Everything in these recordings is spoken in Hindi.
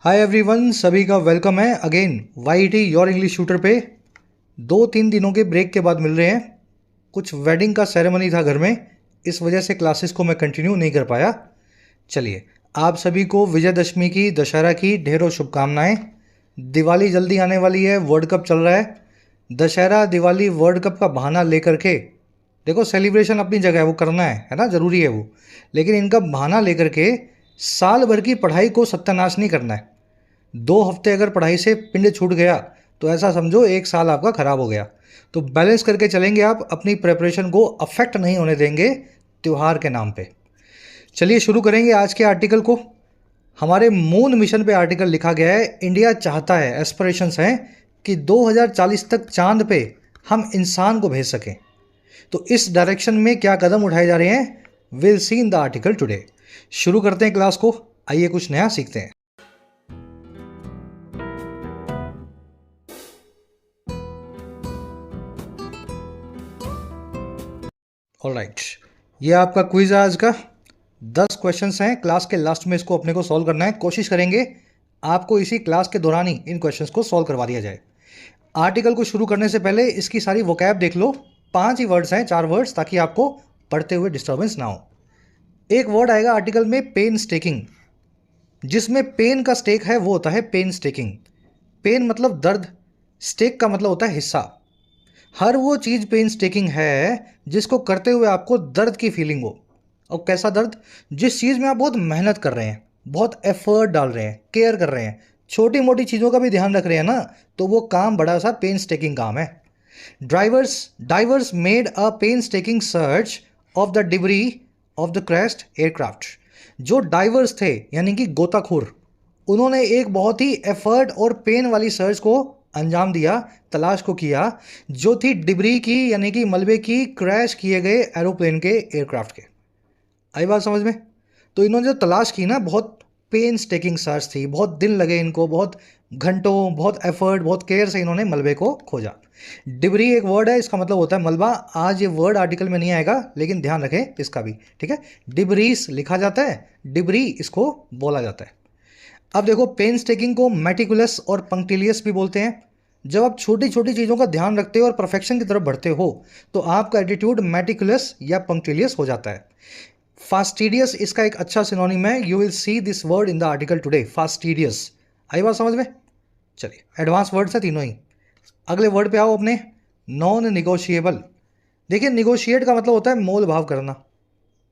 हाय एवरीवन, सभी का वेलकम है again YT your English shooter पे। 2-3 दिनों के ब्रेक के बाद मिल रहे हैं। कुछ वेडिंग का सेरेमनी था घर में, इस वजह से क्लासेस को मैं कंटिन्यू नहीं कर पाया। चलिए, आप सभी को विजयदशमी की, दशहरा की ढेरों शुभकामनाएं। दिवाली जल्दी आने वाली है, वर्ल्ड कप चल रहा है। दशहरा, दिवाली, वर्ल्ड कप का बहाना लेकर के देखो, सेलिब्रेशन अपनी जगह है, वो करना है ना, ज़रूरी है वो। लेकिन इनका बहाना लेकर के साल भर की पढ़ाई को सत्यानाश नहीं करना है। 2 हफ्ते अगर पढ़ाई से पिंड छूट गया तो ऐसा समझो 1 साल आपका खराब हो गया। तो बैलेंस करके चलेंगे, आप अपनी प्रेपरेशन को अफेक्ट नहीं होने देंगे त्यौहार के नाम पे। चलिए शुरू करेंगे आज के आर्टिकल को। हमारे मून मिशन पे आर्टिकल लिखा गया है, इंडिया चाहता है, एस्पिरेशंस हैं कि 2040 तक चांद पे हम इंसान को भेज सकें। तो इस डायरेक्शन में क्या कदम उठाए जा रहे हैं, will see in the article today. शुरू करते हैं क्लास को, आइए कुछ नया सीखते हैं। ऑलराइट, ये आपका क्विज है आज का। 10 क्वेश्चंस हैं, क्लास के लास्ट में इसको अपने को सॉल्व करना है। कोशिश करेंगे आपको इसी क्लास के दौरान ही इन क्वेश्चंस को सॉल्व करवा दिया जाए। आर्टिकल को शुरू करने से पहले इसकी सारी वोकैब देख लो। 5 ही वर्ड्स हैं, 4 वर्ड्स, ताकि आपको पढ़ते हुए डिस्टर्बेंस ना हो। एक वर्ड आएगा आर्टिकल में, पेन स्टेकिंग। जिसमें पेन का स्टेक है वो होता है पेन स्टेकिंग। पेन मतलब दर्द, स्टेक का मतलब होता है हिस्सा। हर वो चीज़ पेन स्टेकिंग है जिसको करते हुए आपको दर्द की फीलिंग हो। और कैसा दर्द? जिस चीज़ में आप बहुत मेहनत कर रहे हैं, बहुत एफर्ट डाल रहे हैं, केयर कर रहे हैं, छोटी मोटी चीज़ों का भी ध्यान रख रहे हैं ना, तो वो काम बड़ा सा पेन स्टेकिंग काम है। Divers made a painstaking search of the debris of the crashed aircraft. जो डाइवर्स थे यानी कि गोताखोर, उन्होंने एक बहुत ही एफर्ट और पेन वाली सर्च को अंजाम दिया, तलाश को किया, जो थी डिब्री की यानी कि मलबे की, क्रैश किए गए एरोप्लेन के, एयरक्राफ्ट के। आई बात समझ में? तो इन्होंने जो तलाश की ना, बहुत पेन स्टेकिंग सर्च थी, बहुत दिन लगे इनको, बहुत घंटों, बहुत एफर्ट, बहुत केयर से इन्होंने मलबे को खोजा। डिब्री एक वर्ड है, इसका मतलब होता है मलबा। आज ये वर्ड आर्टिकल में नहीं आएगा, लेकिन ध्यान रखें इसका भी, ठीक है। डिब्रीस लिखा जाता है, डिब्री इसको बोला जाता है। अब देखो, पेन स्टेकिंग को मेटिकुलस और पंक्टिलियस भी बोलते हैं। जब आप छोटी छोटी चीज़ों का ध्यान रखते हो और परफेक्शन की तरफ बढ़ते हो, तो आपका एटीट्यूड मेटिकुलस या पंक्टिलियस हो जाता है। फास्टिडियस इसका एक अच्छा सिनोनिम है, you will see this word in the article today, fastidious. आई बात समझ में? चलिए, एडवांस वर्ड्स है तीनों ही। अगले वर्ड पे आओ अपने, नॉन निगोशिएबल। देखिए, निगोशिएट का मतलब होता है मोल भाव करना।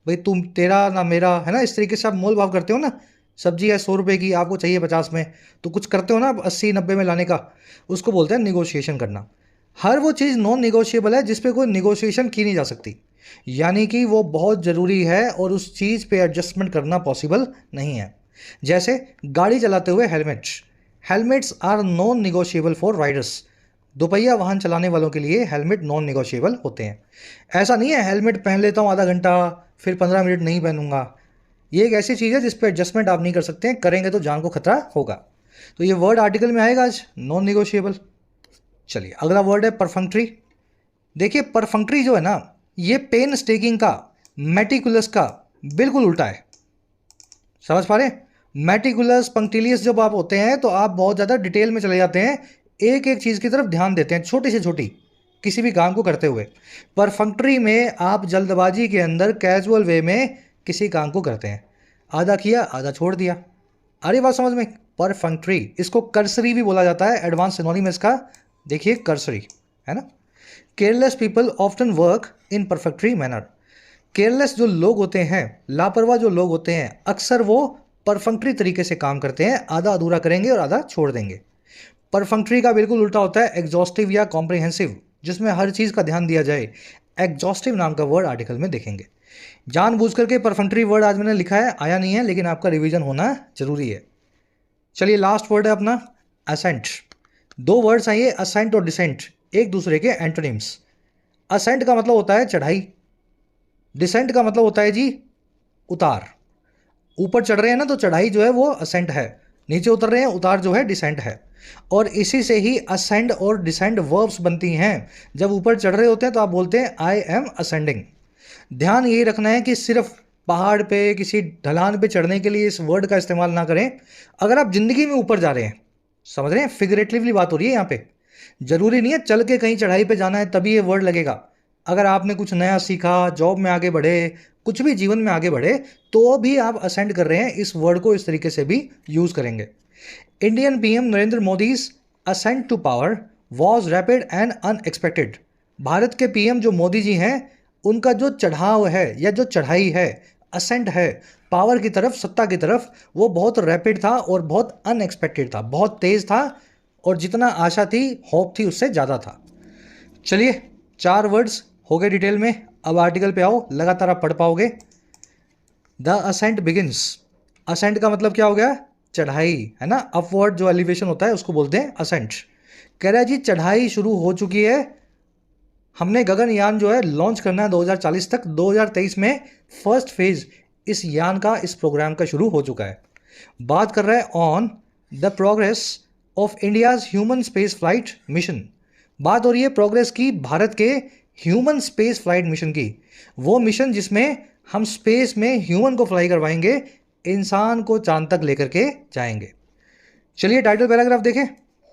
भाई तुम, तेरा ना मेरा, है ना, इस तरीके से आप मोल भाव करते हो ना। सब्जी है 100 रुपये की, आपको चाहिए 50 में, तो कुछ करते हो ना आप 80-90 में लाने का, उसको बोलते हैं निगोशिएशन करना। हर वो चीज़ नॉन निगोशिएबल है जिस पे कोई निगोशिएशन की नहीं जा सकती, यानी कि वो बहुत ज़रूरी है और उस चीज़ पे एडजस्टमेंट करना पॉसिबल नहीं है। जैसे गाड़ी चलाते हुए helmets are non negotiable for riders. दोपहिया वाहन चलाने वालों के लिए हेलमेट नॉन निगोशिएबल होते हैं। ऐसा नहीं है हेलमेट पहन लेता हूँ आधा घंटा, फिर 15 मिनट नहीं पहनूंगा। ये एक ऐसी चीज़ है जिस पर एडजस्टमेंट आप नहीं कर सकते हैं, करेंगे तो जान को खतरा होगा। तो ये वर्ड आर्टिकल में आएगा आज, नॉन निगोशिएबल। चलिए, अगला वर्ड है परफंक्ट्री। देखिए, परफंक्ट्री जो है ना, ये पेन स्टेकिंग का, मेटिकुलस का बिल्कुल उल्टा है। समझ पा रहे हैं? मेटिकुलस, पंक्टिलियस जब आप होते हैं तो आप बहुत ज़्यादा डिटेल में चले जाते हैं, एक एक चीज़ की तरफ ध्यान देते हैं, छोटी से छोटी किसी भी काम को करते हुए। परफंक्ट्री में आप जल्दबाजी के अंदर कैजुअल वे में किसी काम को करते हैं, आधा किया आधा छोड़ दिया। अरे बात समझ में? परफंक्ट्री, इसको कर्सरी भी बोला जाता है, एडवांस सिनोनिम इसका देखिए कर्सरी, है ना। Careless people often work in perfunctory manner. Careless जो लोग होते हैं, लापरवाह जो लोग होते हैं, अक्सर वो परफंक्ट्री तरीके से काम करते हैं, आधा अधूरा करेंगे और आधा छोड़ देंगे। परफंक्ट्री का बिल्कुल उल्टा होता है एग्जॉस्टिव या कॉम्प्रिहेंसिव, जिसमें हर चीज़ का ध्यान दिया जाए। एग्जॉस्टिव नाम का वर्ड आर्टिकल में देखेंगे। जानबूझ करके परफंक्ट्री वर्ड आज मैंने लिखा है, आया नहीं है, लेकिन आपका रिवीजन होना जरूरी है। चलिए, लास्ट वर्ड है अपना असेंट। 2 वर्ड्स आइए, असेंट और डिसेंट, एक दूसरे के एंटोनिम्स। असेंट का मतलब होता है चढ़ाई, डिसेंट का मतलब होता है जी उतार। ऊपर चढ़ रहे हैं ना, तो चढ़ाई जो है वो असेंट है, नीचे उतर रहे हैं, उतार जो है डिसेंट है। और इसी से ही असेंड और डिसेंड वर्ब्स बनती हैं। जब ऊपर चढ़ रहे होते हैं तो आप बोलते हैं आई एम असेंडिंग। ध्यान यही रखना है कि सिर्फ पहाड़ पे, किसी ढलान पे चढ़ने के लिए इस वर्ड का इस्तेमाल ना करें। अगर आप जिंदगी में ऊपर जा रहे हैं, समझ रहे हैं, फिगरेटिवली बात हो रही है यहाँ पे। जरूरी नहीं है चल के कहीं चढ़ाई पे जाना है तभी ये वर्ड लगेगा। अगर आपने कुछ नया सीखा, जॉब में आगे बढ़े, कुछ भी जीवन में आगे बढ़े, तो भी आप असेंड कर रहे हैं, इस वर्ड को इस तरीके से भी यूज करेंगे। Indian PM Narendra Modi's ascent to power was rapid and unexpected. Bharat के पीएम जो मोदी जी हैं, उनका जो चढ़ाव है या जो चढ़ाई है, असेंट है पावर की तरफ, सत्ता की तरफ, वो बहुत रैपिड था और बहुत अनएक्सपेक्टेड था, बहुत तेज था, और जितना आशा थी, होप थी, उससे ज़्यादा था। चलिए, 4 वर्ड्स हो गए डिटेल में। अब आर्टिकल पे आओ, लगातार आप पढ़ पाओगे। The ascent begins. असेंट का मतलब क्या हो गया? चढ़ाई, है ना। अपवर्ड जो एलिवेशन होता है उसको बोलते हैं असेंट। कह रहा है जी चढ़ाई शुरू हो चुकी है। हमने गगनयान जो है लॉन्च करना है 2040 तक। 2023 में फर्स्ट फेज इस यान का, इस प्रोग्राम का शुरू हो चुका है। बात कर रहा है on the progress of India's human space flight mission. बात हो रही है प्रोग्रेस की, भारत के ह्यूमन स्पेस फ्लाइट मिशन की। वो मिशन जिसमें हम स्पेस में ह्यूमन को फ्लाई करवाएंगे, इंसान को चांद तक लेकर के जाएंगे। चलिए टाइटल पैराग्राफ देखें,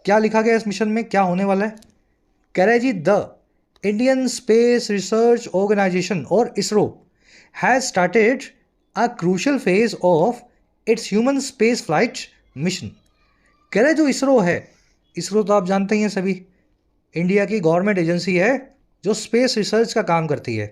क्या लिखा गया इस मिशन में, क्या होने वाला है। कह रहा है जी the Indian space research organisation और ISRO has started a crucial phase of its human space flight mission. कह रहे जो इसरो है, इसरो तो आप जानते ही हैं सभी, इंडिया की गवर्नमेंट एजेंसी है जो स्पेस रिसर्च का काम करती है।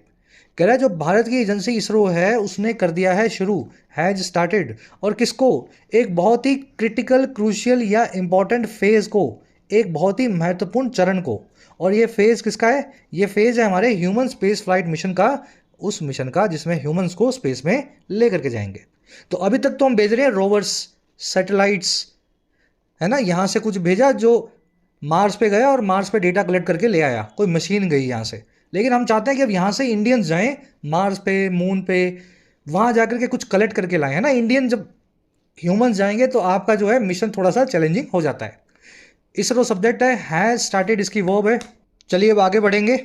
कह रहा है जो भारत की एजेंसी इसरो है, उसने कर दिया है शुरू, हैज स्टार्टेड, और किसको? एक बहुत ही क्रिटिकल, क्रूशियल या इंपॉर्टेंट फेज को, एक बहुत ही महत्वपूर्ण चरण को। और ये फेज किसका है? ये फेज है हमारे ह्यूमन स्पेस फ्लाइट मिशन का, उस मिशन का जिसमें ह्यूमंस को स्पेस में लेकर के जाएंगे। तो अभी तक तो हम भेज रहे हैं रोवर्स, सैटेलाइट्स, है ना, यहाँ से कुछ भेजा जो मार्स पे गया और मार्स पे डेटा कलेक्ट करके ले आया, कोई मशीन गई यहाँ से। लेकिन हम चाहते हैं कि अब यहाँ से इंडियंस जाएं मार्स पे, मून पे, वहाँ जाकर के कुछ कलेक्ट करके लाएं, है ना। इंडियन जब ह्यूमंस जाएंगे तो आपका जो है मिशन थोड़ा सा चैलेंजिंग हो जाता है। इसरो सब्जेक्ट है, हैज स्टार्टेड इसकी वर्ब है। चलिए अब आगे बढ़ेंगे।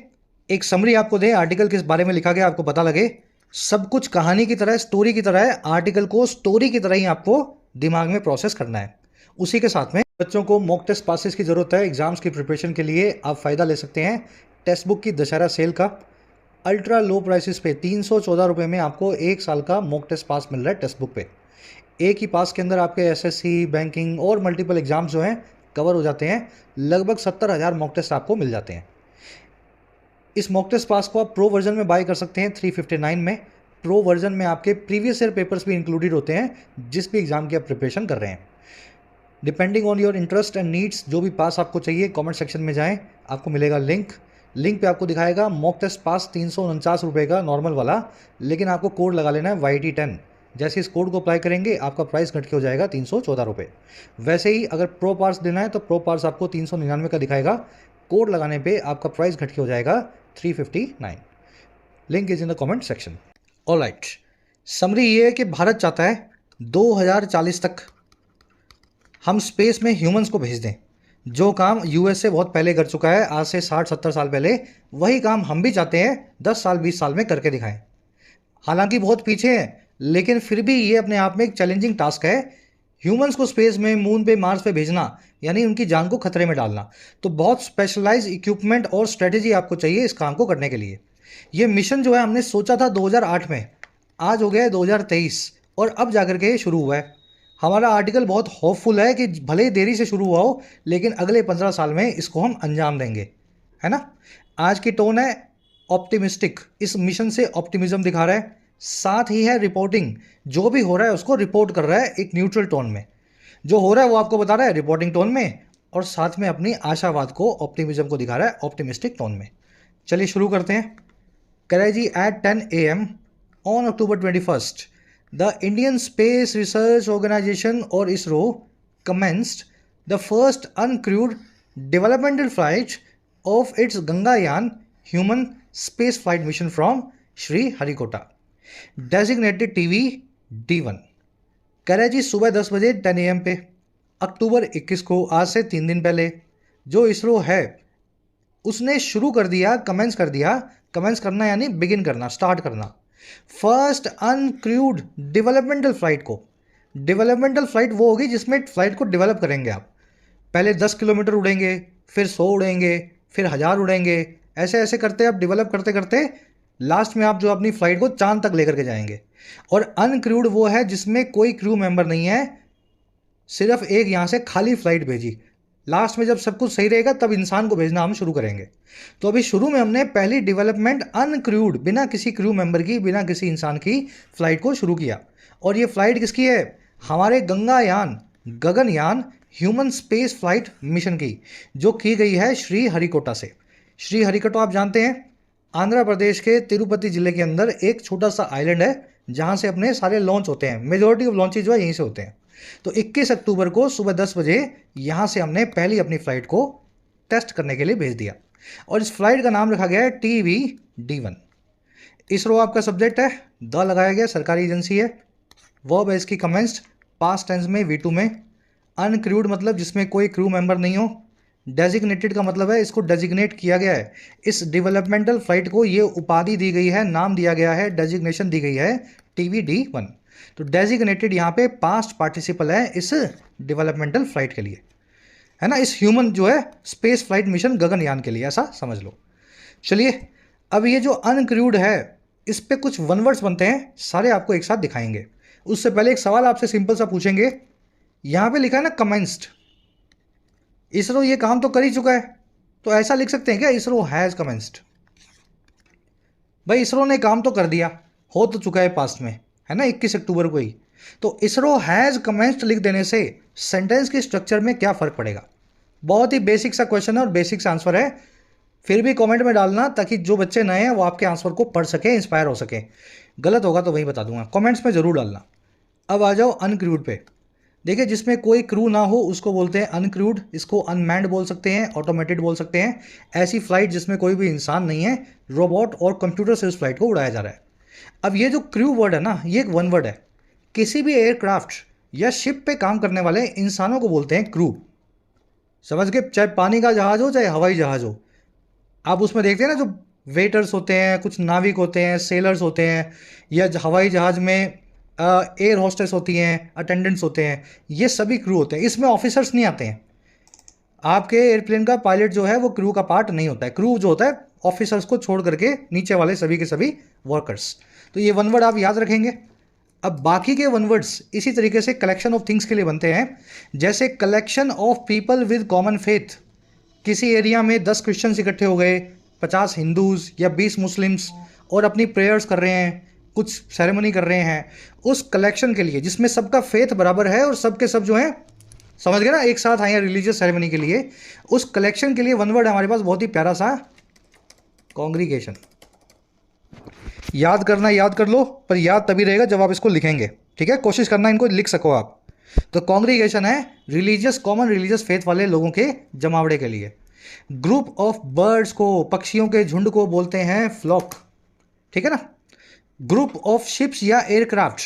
एक समरी आपको दें, आर्टिकल किस बारे में लिखा गया आपको पता लगे। सब कुछ कहानी की तरह, स्टोरी की तरह है। आर्टिकल को स्टोरी की तरह ही आपको दिमाग में प्रोसेस करना है। उसी के साथ में बच्चों को मॉक टेस्ट पासेस की ज़रूरत है एग्जाम्स की प्रिपरेशन के लिए। आप फ़ायदा ले सकते हैं टेक्स्ट बुक की दशहरा सेल का। अल्ट्रा लो प्राइसेस पे 314 रुपये में आपको 1 साल का मॉक टेस्ट पास मिल रहा है टेक्स्ट बुक पे। एक ही पास के अंदर आपके एसएससी, बैंकिंग और मल्टीपल एग्जाम्स जो हैं कवर हो जाते हैं। लगभग 70,000 मॉक टेस्ट आपको मिल जाते हैं। इस मॉक टेस्ट पास को आप प्रो वर्जन में बाय कर सकते हैं 359 में। प्रो वर्जन में आपके प्रीवियस ईयर पेपर्स भी इंक्लूडेड होते हैं जिस भी एग्जाम की आप प्रिपरेशन कर रहे हैं। Depending on your interest and needs, जो भी पास आपको चाहिए कमेंट सेक्शन में जाएं, आपको मिलेगा लिंक। लिंक पे आपको दिखाएगा मॉक टेस्ट पास 349 रुपये का नॉर्मल वाला, लेकिन आपको कोड लगा लेना है YT10। जैसे इस कोड को अप्लाई करेंगे आपका प्राइस घट के हो जाएगा 314 रुपये। वैसे ही अगर प्रो पास देना है तो प्रो पास आपको 399 का दिखाएगा, कोड लगाने पे आपका प्राइस घट के हो जाएगा 359। Link is in the comment section. Alright, summary ये है कि भारत चाहता है 2040 तक हम स्पेस में ह्यूमंस को भेज दें। जो काम यूएसए बहुत पहले कर चुका है, आज से 60-70 साल पहले, वही काम हम भी चाहते हैं 10 साल 20 साल में करके दिखाएं। हालांकि बहुत पीछे हैं, लेकिन फिर भी ये अपने आप में एक चैलेंजिंग टास्क है। ह्यूमंस को स्पेस में, मून पे, मार्स पे भेजना, यानी उनकी जान को खतरे में डालना। तो बहुत स्पेशलाइज इक्विपमेंट और स्ट्रेटेजी आपको चाहिए इस काम को करने के लिए। ये मिशन जो है हमने सोचा था 2008 में, आज हो गया है 2023 और अब जाकर के शुरू हुआ है। हमारा आर्टिकल बहुत होपफुल है कि भले ही देरी से शुरू हुआ हो, लेकिन अगले 15 साल में इसको हम अंजाम देंगे, है ना। आज की टोन है ऑप्टिमिस्टिक, इस मिशन से ऑप्टिमिज्म दिखा रहा है। साथ ही है रिपोर्टिंग, जो भी हो रहा है उसको रिपोर्ट कर रहा है एक न्यूट्रल टोन में। जो हो रहा है वो आपको बता रहा है रिपोर्टिंग टोन में, और साथ में अपनी आशावाद को, ऑप्टिमिज्म को दिखा रहा है ऑप्टिमिस्टिक टोन में। चलिए शुरू करते हैं। कह रहा है जी at 10 AM on October 21st the Indian space research organisation और ISRO commenced the first uncrewed developmental flight of its Gangayaan human space flight mission from Sriharikota, designated TV D1। कह रहा है जी सुबह 10 बजे 10 AM पे अक्टूबर 21 को, आज से 3 दिन पहले, जो इसरो है उसने शुरू कर दिया, कमेंस कर दिया। कमेंस करना यानी बिगिन करना, स्टार्ट करना। फर्स्ट अनक्रूड डेवलपमेंटल फ्लाइट को, डेवलपमेंटल फ्लाइट वो होगी जिसमें फ्लाइट को डेवलप करेंगे आप। पहले 10 किलोमीटर उड़ेंगे, फिर 100 उड़ेंगे, फिर 1000 उड़ेंगे, ऐसे ऐसे करते आप डेवलप करते करते लास्ट में आप जो अपनी फ्लाइट को चांद तक लेकर के जाएंगे। और अनक्रूड वो है जिसमें कोई क्रू मेंबर नहीं है, सिर्फ एक यहाँ से खाली फ्लाइट भेजी। लास्ट में जब सब कुछ सही रहेगा तब इंसान को भेजना हम शुरू करेंगे। तो अभी शुरू में हमने पहली डेवलपमेंट अनक्रूड, बिना किसी क्रू मेंबर की, बिना किसी इंसान की फ्लाइट को शुरू किया। और ये फ्लाइट किसकी है? हमारे Gangayan, Gaganyaan, human space flight mission की, जो की गई है श्री हरिकोटा से। श्री हरिकोटा आप जानते हैं, आंध्र प्रदेश के तिरुपति जिले के अंदर एक छोटा सा आइलैंड है जहाँ से अपने सारे लॉन्च होते हैं। मेजोरिटी ऑफ लॉन्चेज जो है यहीं से होते हैं। तो 21 अक्टूबर को सुबह 10 बजे यहाँ से हमने पहली अपनी फ्लाइट को टेस्ट करने के लिए भेज दिया। और इस फ्लाइट का नाम रखा गया है TVD-1। इसरो आपका सब्जेक्ट है, द लगाया गया, सरकारी एजेंसी है। वर्ब है इसकी कमेंस्ड, पास्ट टेंस में V2 में। अनक्रूड मतलब जिसमें कोई क्रू मेंबर नहीं हो। डेजिग्नेटेड का मतलब है इसको डेजिग्नेट किया गया है। इस डेवलपमेंटल फ्लाइट को ये उपाधि दी गई है, नाम दिया गया है, डेजिग्नेशन दी गई है TVD-1। तो डेजिग्नेटेड यहाँ पे पास्ट पार्टिसिपल है इस डेवलपमेंटल फ्लाइट के लिए, है ना, इस ह्यूमन जो है स्पेस फ्लाइट मिशन गगनयान के लिए, ऐसा समझ लो। चलिए अब ये जो अनक्रूड है इस पे कुछ वन वर्ड्स बनते हैं, सारे आपको एक साथ दिखाएंगे। उससे पहले एक सवाल आपसे सिंपल सा पूछेंगे। यहाँ पे लिखा है ना कमेंस्ड, इसरो ये काम तो कर ही चुका है, तो ऐसा लिख सकते हैं क्या, इसरो हैज़ कमेंस्ड? भाई इसरो ने काम तो कर दिया, हो तो चुका है पास्ट में, है ना, 21 अक्टूबर को ही। तो इसरो हैज़ कमेंस्ड लिख देने से सेंटेंस के स्ट्रक्चर में क्या फ़र्क पड़ेगा? बहुत ही बेसिक सा क्वेश्चन है और बेसिक सा आंसर है। फिर भी कमेंट में डालना ताकि जो बच्चे नए हैं वो आपके आंसर को पढ़ सके, इंस्पायर हो सके। गलत होगा तो वही बता दूंगा, कमेंट्स में ज़रूर डालना। अब आ जाओ अनक्रूड पे। देखिए जिसमें कोई क्रू ना हो उसको बोलते हैं अनक्रूड। इसको अनमैन्ड बोल सकते हैं, ऑटोमेटेड बोल सकते हैं। ऐसी फ्लाइट जिसमें कोई भी इंसान नहीं है, रोबोट और कंप्यूटर से उस फ्लाइट को उड़ाया जा रहा है। अब ये जो क्रू वर्ड है ना, ये एक वन वर्ड है। किसी भी एयरक्राफ्ट या शिप पे काम करने वाले इंसानों को बोलते हैं क्रू। समझ के, चाहे पानी का जहाज हो चाहे हवाई जहाज हो। आप उसमें देखते हैं ना जो वेटर्स होते हैं, कुछ नाविक होते हैं, सेलर्स होते हैं, या हवाई जहाज में एयर होस्टेस होती हैं, अटेंडेंट्स होते हैं, ये सभी क्रू होते हैं। इसमें ऑफिसर्स नहीं आते हैं। आपके एयरप्लेन का पायलट जो है वो क्रू का पार्ट नहीं होता है। क्रू जो होता है ऑफिसर्स को छोड़ करके नीचे वाले सभी के सभी वर्कर्स। तो ये वन वर्ड आप याद रखेंगे। अब बाकी के वन वर्ड्स इसी तरीके से कलेक्शन ऑफ थिंग्स के लिए बनते हैं, जैसे collection of people with common faith. किसी एरिया में 10 क्रिश्चियंस इकट्ठे हो गए, 50 हिंदूज या 20 मुस्लिम्स, और अपनी प्रेयर्स कर रहे हैं, कुछ सेरेमनी कर रहे हैं, उस कलेक्शन के लिए जिसमें सबका फेथ बराबर है और सबके सब जो हैं, समझ गए ना, एक साथ आए हैं रिलीजियस सेरेमनी के लिए। उस कलेक्शन के लिए वन वर्ड हमारे पास बहुत ही प्यारा सा, कॉन्ग्रीगेशन। याद करना, याद कर लो, पर याद तभी रहेगा जब आप इसको लिखेंगे, ठीक है? कोशिश करना इनको लिख सको आप। तो कॉन्ग्रीगेशन है रिलीजियस, कॉमन रिलीजियस फेथ वाले लोगों के जमावड़े के लिए। ग्रुप ऑफ बर्ड्स को, पक्षियों के झुंड को बोलते हैं फ्लॉक, ठीक है ना? ग्रुप ऑफ शिप्स या एयरक्राफ्ट,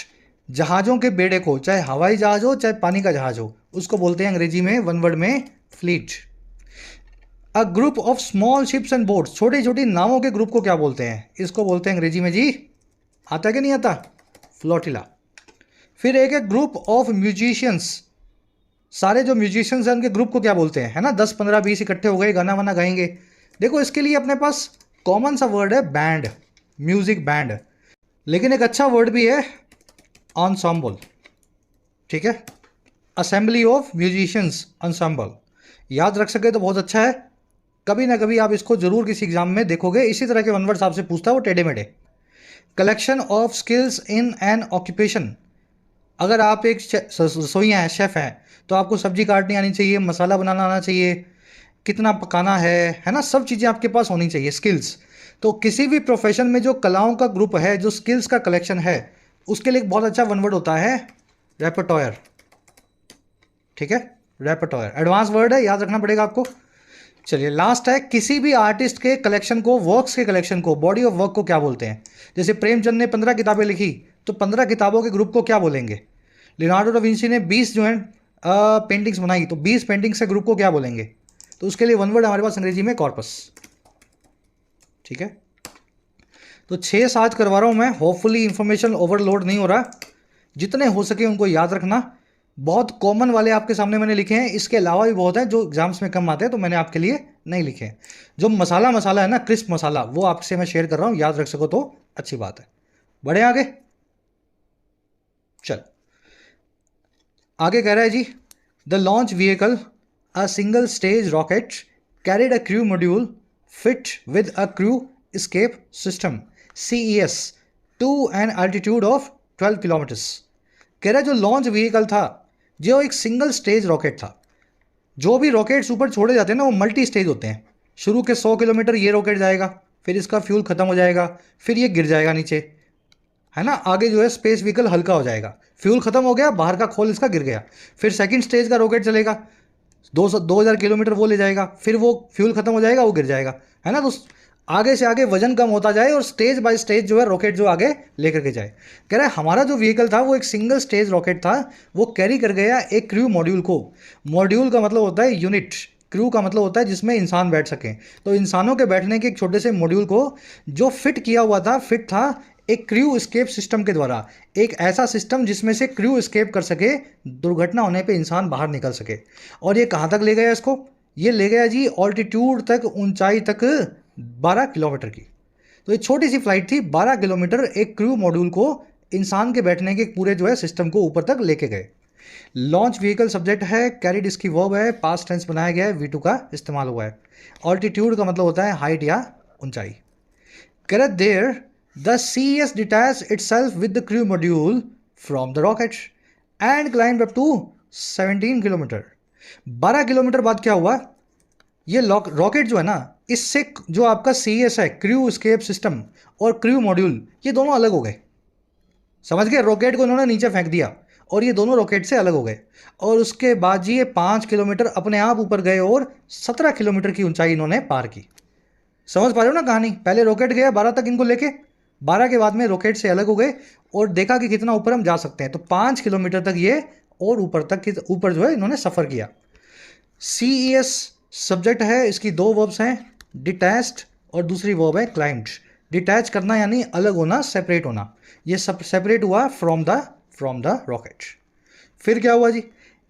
जहाज़ों के बेड़े को, चाहे हवाई जहाज हो चाहे पानी का जहाज हो, उसको बोलते हैं अंग्रेजी में वन वर्ड में fleet. A group of small ships and boats, छोटी छोटी नावों के ग्रुप को क्या बोलते हैं? इसको बोलते हैं अंग्रेजी में, जी आता है कि नहीं आता? फ्लोटिला। फिर एक है ग्रुप ऑफ म्यूजिशियंस, सारे जो म्यूजिशियंस हैं उनके ग्रुप को क्या बोलते हैं, है ना, 10 15 20 इकट्ठे हो गए, गाना वाना गाएंगे। देखो इसके लिए अपने पास कॉमन सा वर्ड है बैंड, म्यूजिक बैंड। लेकिन एक अच्छा वर्ड भी है ensemble, ठीक है? Assembly of musicians, ensemble। याद रख सके तो बहुत अच्छा है। कभी ना कभी आप इसको जरूर किसी एग्जाम में देखोगे। इसी तरह के वन वर्ड्स आपसे पूछता है वो टेढ़े मेढ़े। Collection of skills in an occupation, अगर आप एक रसोइया हैं, शेफ हैं, तो आपको सब्जी काटनी आनी चाहिए, मसाला बनाना आना चाहिए, कितना पकाना है ना, सब चीज़ें आपके पास होनी चाहिए, स्किल्स। तो किसी भी प्रोफेशन में जो कलाओं का ग्रुप है, जो स्किल्स का कलेक्शन है, उसके लिए एक बहुत अच्छा वन वर्ड होता है रेपर्टोयर, ठीक है? रेपर्टोयर एडवांस वर्ड है, याद रखना पड़ेगा आपको। चलिए लास्ट है, किसी भी आर्टिस्ट के कलेक्शन को, वर्क्स के कलेक्शन को, बॉडी ऑफ वर्क को क्या बोलते हैं? जैसे प्रेमचंद ने 15 किताबें लिखी, तो 15 किताबों के ग्रुप को क्या बोलेंगे? लियोनार्डो डा विंची ने 20 जो है पेंटिंग्स बनाई, तो 20 पेंटिंग्स के ग्रुप को क्या बोलेंगे? तो उसके लिए वन वर्ड हमारे पास अंग्रेजी में कॉर्पस, ठीक है? तो 6-7 करवा रहा हूँ मैं, होपफुली इन्फॉर्मेशन ओवरलोड नहीं हो रहा। जितने हो सके उनको याद रखना। बहुत कॉमन वाले आपके सामने मैंने लिखे हैं, इसके अलावा भी बहुत हैं जो एग्जाम्स में कम आते हैं, तो मैंने आपके लिए नहीं लिखे हैं। जो मसाला मसाला है ना, क्रिस्प मसाला, वो आपसे मैं शेयर कर रहा हूँ, याद रख सको तो अच्छी बात है। बढ़े आगे। चल आगे कह रहा है जी, the launch vehicle a single stage rocket carried a crew module fit with a crew escape system CES to an altitude of 12 kilometres. कह रहा है जो लॉन्च व्हीकल था, जो एक सिंगल स्टेज रॉकेट था। जो भी रॉकेट्स ऊपर छोड़े जाते हैं ना, वो मल्टी स्टेज होते हैं। शुरू के 100 किलोमीटर ये रॉकेट जाएगा, फिर इसका फ्यूल खत्म हो जाएगा, फिर ये गिर जाएगा नीचे, है ना। आगे जो है स्पेस व्हीकल हल्का हो जाएगा, फ्यूल खत्म हो गया, बाहर का खोल इसका गिर गया, फिर सेकंड स्टेज का रॉकेट चलेगा, 2000 किलोमीटर वो ले जाएगा, फिर वो फ्यूल खत्म हो जाएगा, वो गिर जाएगा, है ना। तो आगे से आगे वजन कम होता जाए और स्टेज बाय स्टेज जो है रॉकेट जो आगे लेकर के जाए। कह रहा है हमारा जो व्हीकल था वो एक सिंगल स्टेज रॉकेट था, वो कैरी कर गया एक क्रू मॉड्यूल को। मॉड्यूल का मतलब होता है यूनिट, क्रू का मतलब होता है जिसमें इंसान बैठ सकें। तो इंसानों के बैठने के एक छोटे से मॉड्यूल को जो फिट किया हुआ था, फिट था एक क्रू एस्केप सिस्टम के द्वारा। एक ऐसा सिस्टम जिसमें से क्रू एस्केप कर सके, दुर्घटना होने पे इंसान बाहर निकल सके। और ये कहाँ तक ले गया इसको? ये ले गया जी ऑल्टीट्यूड तक, ऊंचाई तक 12 किलोमीटर की। तो ये छोटी सी फ्लाइट थी, 12 किलोमीटर एक क्रू मॉड्यूल को इंसान के बैठने के पूरे जो है सिस्टम को ऊपर तक लेके गए। लॉन्च व्हीकल सब्जेक्ट है, कैरिड इसकी वर्ब है, पास्ट टेंस बनाया गया है, V2 का इस्तेमाल हुआ है। ऑल्टीट्यूड का मतलब होता है हाइट या ऊंचाई। Correct there the CES detached itself with the crew module from the rocket and climbed up to 17 kilometre. 12 kilometre बाद क्या हुआ? ये रॉकेट जो है ना, इससे जो आपका CES है, क्रू एस्केप सिस्टम, और क्रू मॉड्यूल, ये दोनों अलग हो गए। समझ गए? रॉकेट को इन्होंने नीचे फेंक दिया और ये दोनों रॉकेट से अलग हो गए। और उसके बाद जी ये 5 किलोमीटर अपने आप ऊपर गए और 17 किलोमीटर की ऊंचाई इन्होंने पार की। समझ पा रहे हो ना कहानी? पहले रॉकेट गया 12 तक इनको लेके, 12 के बाद में रॉकेट से अलग हो गए और देखा कि कितना ऊपर हम जा सकते हैं। तो 5 किलोमीटर तक ये और ऊपर जो है इन्होंने सफ़र किया। CES सब्जेक्ट है, इसकी 2 वर्ब्स हैं, डिटैच्ड और दूसरी वर्ब है क्लाइम्ड। डिटैच करना यानी अलग होना, सेपरेट होना। ये सब सेपरेट हुआ फ्रॉम द रॉकेट। फिर क्या हुआ जी?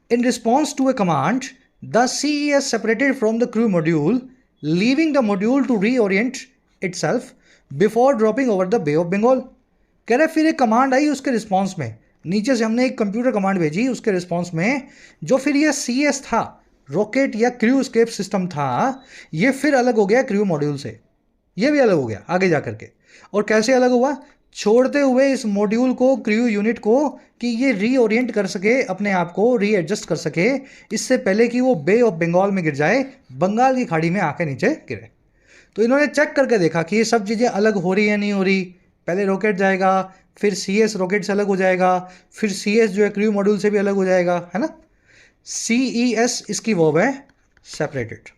In response to a command the CES separated from the crew module, leaving the module to reorient itself before dropping over the Bay of Bengal. कह रहे फिर एक कमांड आई उसके रिस्पॉन्स में, नीचे से हमने एक कंप्यूटर कमांड भेजी उसके रिस्पॉन्स में, जो फिर ये CES था, रॉकेट या क्रू एस्केप सिस्टम था, ये फिर अलग हो गया क्रू मॉड्यूल से। ये भी अलग हो गया आगे जा करके। और कैसे अलग हुआ? छोड़ते हुए इस मॉड्यूल को, क्रू यूनिट को, कि ये रीओरिएंट कर सके, अपने आप को रीएडजस्ट कर सके, इससे पहले कि वो बे ऑफ बंगाल में गिर जाए, बंगाल की खाड़ी में आके नीचे गिरे। तो इन्होंने चेक करके देखा कि ये सब चीज़ें अलग हो रही है नहीं हो रही। पहले रॉकेट जाएगा, फिर CES रॉकेट से अलग हो जाएगा, फिर CES जो है क्रू मॉड्यूल से भी अलग हो जाएगा, है ना। CES इसकी वर्ब है सेपरेटेड।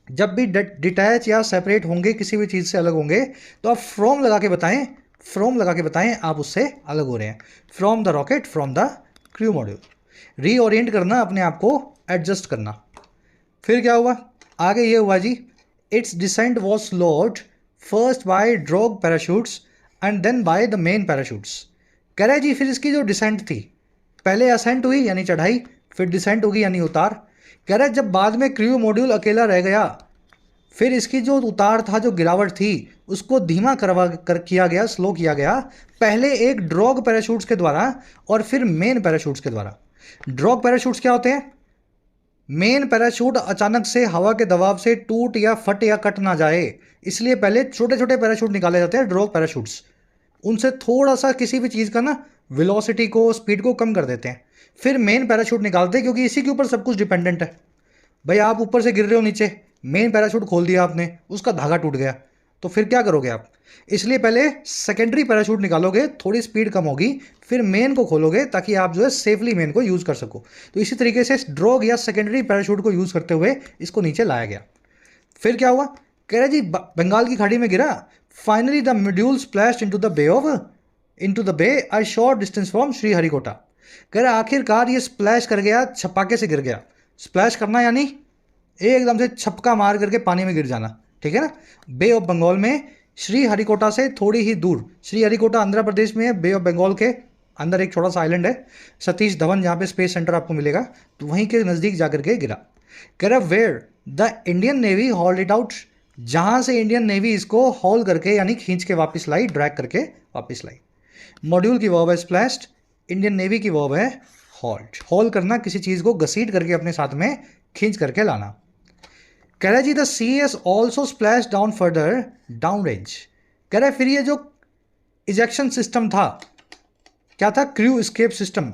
जब भी डिटैच या सेपरेट होंगे, किसी भी चीज़ से अलग होंगे, तो आप फ्रॉम लगा के बताएं, फ्रॉम लगा के बताएं आप उससे अलग हो रहे हैं। From the rocket, from the crew module. Reorient करना, अपने आप को एडजस्ट करना। फिर क्या हुआ? आगे ये हुआ जी, its descent was slowed first by drogue parachutes and then by the main parachutes. कह रहे जी फिर इसकी जो डिसेंट थी, पहले असेंट हुई यानी चढ़ाई, फिर डिसेंट होगी यानी उतार। कह रहे जब बाद में क्रू मॉड्यूल अकेला रह गया, फिर इसकी जो उतार था, जो गिरावट थी, उसको धीमा किया गया, स्लो किया गया, पहले एक ड्रॉग पैराशूट्स के द्वारा और फिर मेन पैराशूट्स के द्वारा। ड्रॉग पैराशूट्स क्या होते हैं? मेन पैराशूट अचानक से हवा के दबाव से टूट या फट या कट ना जाए, इसलिए पहले छोटे छोटे पैराशूट निकाले जाते हैं, ड्रॉग पैराशूट्स। उनसे थोड़ा सा किसी भी चीज़ का ना वेलोसिटी को, स्पीड को कम कर देते हैं। फिर मेन पैराशूट निकालते हैं, क्योंकि इसी के ऊपर सब कुछ डिपेंडेंट है। भाई आप ऊपर से गिर रहे हो नीचे, मेन पैराशूट खोल दिया आपने, उसका धागा टूट गया, तो फिर क्या करोगे आप? इसलिए पहले सेकेंडरी पैराशूट निकालोगे, थोड़ी स्पीड कम होगी, फिर मेन को खोलोगे ताकि आप जो है सेफली मेन को यूज़ कर सको। तो इसी तरीके से ड्रॉग या सेकेंडरी पैराशूट को यूज़ करते हुए इसको नीचे लाया गया। फिर क्या हुआ? कह रहे जी बंगाल की खाड़ी में गिरा। Finally the module splashed into the bay a short distance from Sriharikota. कह रहे आखिरकार ये स्प्लैश कर गया, छपाके से गिर गया। स्प्लैश करना यानी एकदम से छपका मार करके पानी में गिर जाना, ठीक है ना। बे ऑफ बंगाल में श्रीहरिकोटा से थोड़ी ही दूर, श्रीहरिकोटा आंध्र प्रदेश में है, बे ऑफ बंगाल के अंदर एक छोटा सा आइलैंड है, सतीश धवन, जहाँ पे स्पेस सेंटर आपको मिलेगा, तो वहीं के नज़दीक जाकर के गिरा। कह रहा where the Indian navy hauled it out, जहाँ से इंडियन नेवी इसको हॉल करके यानी खींच के वापस लाई, ड्रैग करके वापस लाई। मॉड्यूल की वर्ब है स्प्लैश्ड, इंडियन नेवी की वर्ब है हॉल्ड। हॉल करना, किसी चीज़ को घसीट करके अपने साथ में खींच करके लाना। कह रहा जी the C S also splash down further down range. कह रहा है फिर ये जो इजेक्शन सिस्टम था, क्या था? Crew escape system.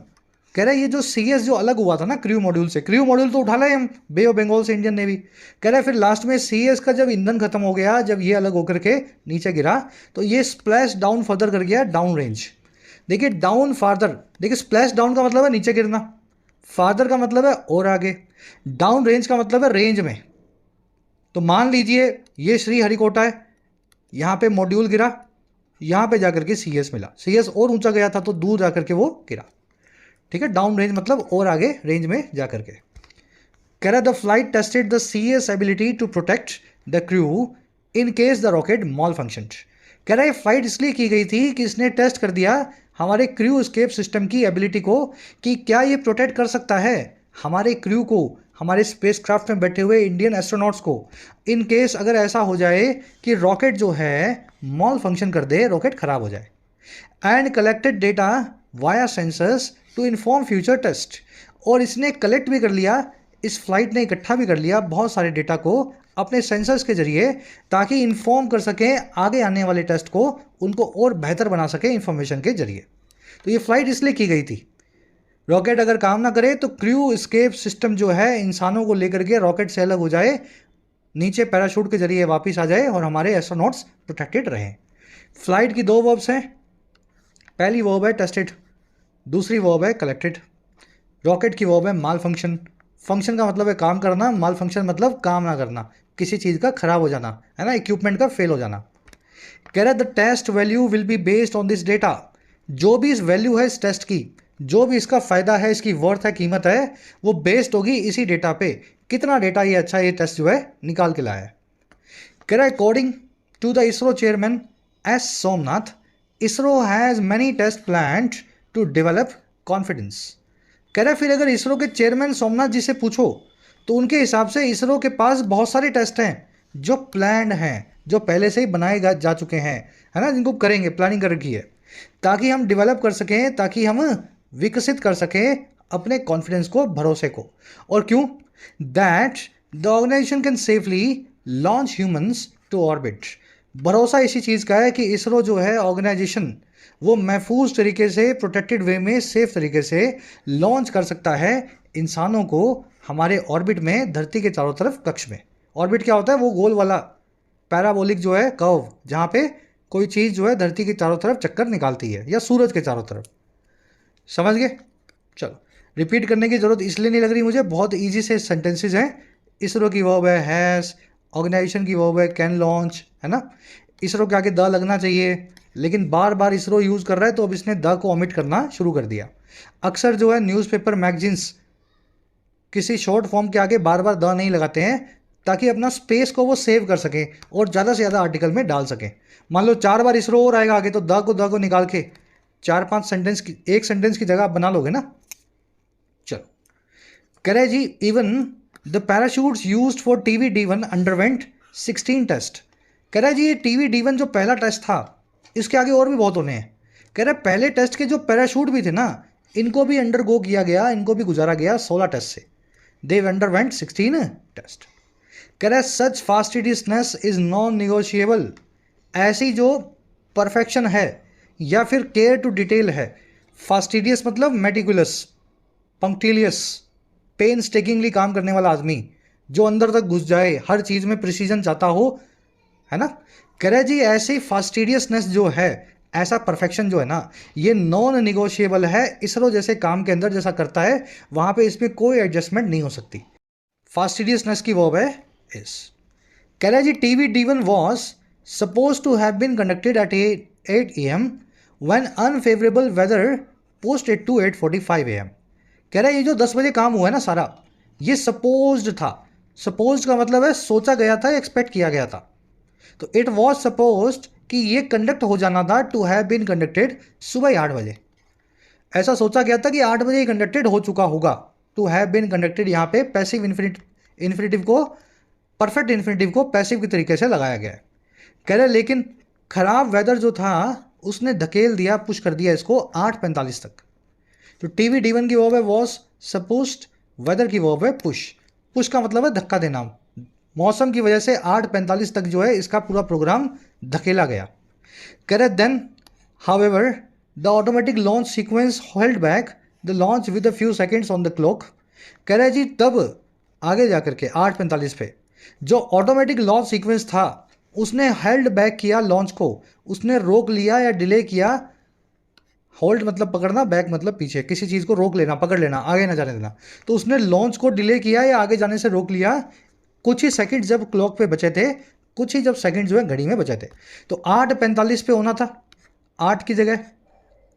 कह रहा है ये जो सी एस जो अलग हुआ था ना क्रू मॉड्यूल से, क्रू मॉड्यूल तो उठा लाए हम बे ऑफ बंगाल से इंडियन नेवी। कह रहा है फिर लास्ट में सी एस का जब ईंधन खत्म हो गया, जब ये अलग होकर के नीचे गिरा, तो ये स्प्लैश डाउन फर्दर कर गया डाउन रेंज। देखिए डाउन फार्दर, देखिए स्प्लैश डाउन का मतलब है नीचे गिरना, फार्दर का मतलब है और आगे, डाउन रेंज का मतलब है रेंज में। तो मान लीजिए ये श्रीहरिकोटा है, यहाँ पे मॉड्यूल गिरा, यहाँ पे जाकर के सी एस मिला, सी एस और ऊंचा गया था तो दूर जाकर के वो गिरा। ठीक है, डाउन रेंज मतलब और आगे रेंज में जाकर के। कह रहा the flight tested the C S ability to protect the crew in case the rocket malfunction. कह रहा है फ्लाइट इसलिए की गई थी कि इसने टेस्ट कर दिया हमारे क्रू एस्केप सिस्टम की एबिलिटी को, कि क्या ये प्रोटेक्ट कर सकता है हमारे क्रू को, हमारे स्पेसक्राफ्ट में बैठे हुए इंडियन एस्ट्रोनॉट्स को, इन केस अगर ऐसा हो जाए कि रॉकेट जो है मॉल फंक्शन कर दे, रॉकेट खराब हो जाए। And collected data via sensors to inform future test. और इसने कलेक्ट भी कर लिया, इस फ्लाइट ने इकट्ठा भी कर लिया बहुत सारे डेटा को अपने सेंसर्स के जरिए, ताकि इन्फॉर्म कर सकें आगे आने वाले टेस्ट को, उनको और बेहतर बना सके इंफॉर्मेशन के जरिए। तो ये फ्लाइट इसलिए की गई थी। रॉकेट अगर काम ना करे तो क्रू एस्केप सिस्टम जो है इंसानों को लेकर के रॉकेट से अलग हो जाए, नीचे पैराशूट के जरिए वापस आ जाए और हमारे एस्ट्रोनॉट्स प्रोटेक्टेड रहें। फ्लाइट की दो वर्ब्स हैं, पहली वर्ब है टेस्टेड, दूसरी वर्ब है कलेक्टेड। रॉकेट की वर्ब है माल फंक्शन, फंक्शन का मतलब है काम करना, माल फंक्शन मतलब काम ना करना, किसी चीज़ का खराब हो जाना, है ना, इक्विपमेंट का फेल हो जाना। कह रहा है the test value will be based on this data. जो भी इस वैल्यू है इस टेस्ट की, जो भी इसका फ़ायदा है, इसकी वर्थ है, कीमत है, वो बेस्ड होगी इसी डेटा पे, कितना डेटा ये अच्छा ये टेस्ट जो है निकाल के लाया है। कह रहा है according to the ISRO chairman S Somnath, ISRO has many test planned to develop confidence. कह रहा है फिर अगर इसरो के चेयरमैन सोमनाथ जी से पूछो तो उनके हिसाब से इसरो के पास बहुत सारे टेस्ट हैं जो प्लान्ड हैं, जो पहले से ही बनाए जा चुके हैं, है ना, जिनको करेंगे, प्लानिंग कर रखी है, ताकि हम डेवलप कर सकें, ताकि हम विकसित कर सकें अपने कॉन्फिडेंस को, भरोसे को। और क्यों? That the organisation can safely launch humans to orbit. भरोसा इसी चीज़ का है कि इसरो जो है ऑर्गेनाइजेशन, वो महफूज तरीके से, प्रोटेक्टेड वे में, सेफ तरीके से लॉन्च कर सकता है इंसानों को हमारे ऑर्बिट में, धरती के चारों तरफ कक्ष में। ऑर्बिट क्या होता है? वो गोल वाला पैराबोलिक जो है कर्व, जहाँ पे कोई चीज़ जो है धरती के चारों तरफ चक्कर निकालती है, या सूरज के चारों तरफ। समझ गए? चलो, रिपीट करने की ज़रूरत इसलिए नहीं लग रही मुझे, बहुत ईजी से सेंटेंसेज हैं। इसरो की वर्ब है हैज़, ऑर्गेनाइजेशन की वर्ब है कैन लॉन्च, है ना। इसरो के आगे द लगना चाहिए, लेकिन बार बार इसरो यूज़ कर रहा है तो अब इसने द को ओमिट करना शुरू कर दिया। अक्सर जो है न्यूज़पेपर, मैगजीन्स किसी शॉर्ट फॉर्म के आगे बार बार द नहीं लगाते हैं, ताकि अपना स्पेस को वो सेव कर सकें और ज़्यादा से ज़्यादा आर्टिकल में डाल सकें। मान लो 4 बार इसरो और आएगा आगे, तो द को निकाल के 4-5 सेंटेंस की, एक सेंटेंस की जगह आप बना लोगे ना। चलो, कह रहे जी even the parachutes used for TV D1 underwent 16 test. कह रहा है जी ये टीवी D1 जो पहला टेस्ट था, इसके आगे और भी बहुत होने हैं। कह रहे पहले टेस्ट के जो पैराशूट भी थे ना, इनको भी अंडरगो किया गया, इनको भी गुजारा गया 16 टेस्ट से। दे अंडरवेंट 16 टेस्ट। कह रहा है सच फास्टिडियसनेस इज नॉन निगोशिएबल। ऐसी जो परफेक्शन है या फिर केयर टू डिटेल है, फास्टिडियस मतलब मेटिकुलस, पंक्टिलियस, पेन्स टेकिंगली काम करने वाला आदमी, जो अंदर तक घुस जाए, हर चीज़ में प्रिसीजन चाहता हो, है ना। कह रहा है जी ऐसी फास्टिडियसनेस जो है, ऐसा परफेक्शन जो है ना, ये नॉन निगोशिएबल है। इसरो जैसे काम के अंदर जैसा करता है, वहाँ पे इसमें कोई एडजस्टमेंट नहीं हो सकती। फास्टिडियसनेस की वर्ब है इज। कह रहा है जी TV D1 was suppose to have been conducted at 8 AM when unfavourable weather post it to 8:45 AM। कह रहा है ये जो 10 बजे काम हुआ है ना सारा, ये सपोज्ड था। सपोज्ड का मतलब है सोचा गया था, एक्सपेक्ट किया गया था। तो इट वॉज सपोज्ड कि ये कंडक्ट हो जाना था, टू हैव बीन कंडक्टेड सुबह 8 बजे। ऐसा सोचा गया था कि 8 बजे ही कंडक्टेड हो चुका होगा। टू हैव बीन कंडक्टेड यहाँ पे पैसिव इन्फिनेटिव को, परफेक्ट इन्फिनेटिव को पैसिव की तरीके से लगाया गया है। कह रहे लेकिन खराब वेदर जो था उसने धकेल दिया, पुश कर दिया इसको 8:45 तक। तो टीवी D1 की वर्ब है वॉज, सपोज्ड वेदर की वर्ब है पुश। पुश का मतलब है धक्का देना। मौसम की वजह से 8:45 तक जो है इसका पूरा प्रोग्राम धकेला गया। कह रहे then however the automatic launch sequence held back the launch with a few seconds on the clock. कह रहे जी तब आगे जाकर के 8:45 पे जो ऑटोमेटिक लॉन्च सीक्वेंस था उसने हेल्ड बैक किया लॉन्च को, उसने रोक लिया या डिले किया। होल्ड मतलब पकड़ना, बैक मतलब पीछे, किसी चीज़ को रोक लेना, पकड़ लेना, आगे ना जाने देना। तो उसने लॉन्च को डिले किया या आगे जाने से रोक लिया कुछ ही सेकंड जब क्लॉक पे बचे थे, कुछ ही जब सेकंड जो है घड़ी में बचे थे। तो 8:45 पे होना था 8 की जगह,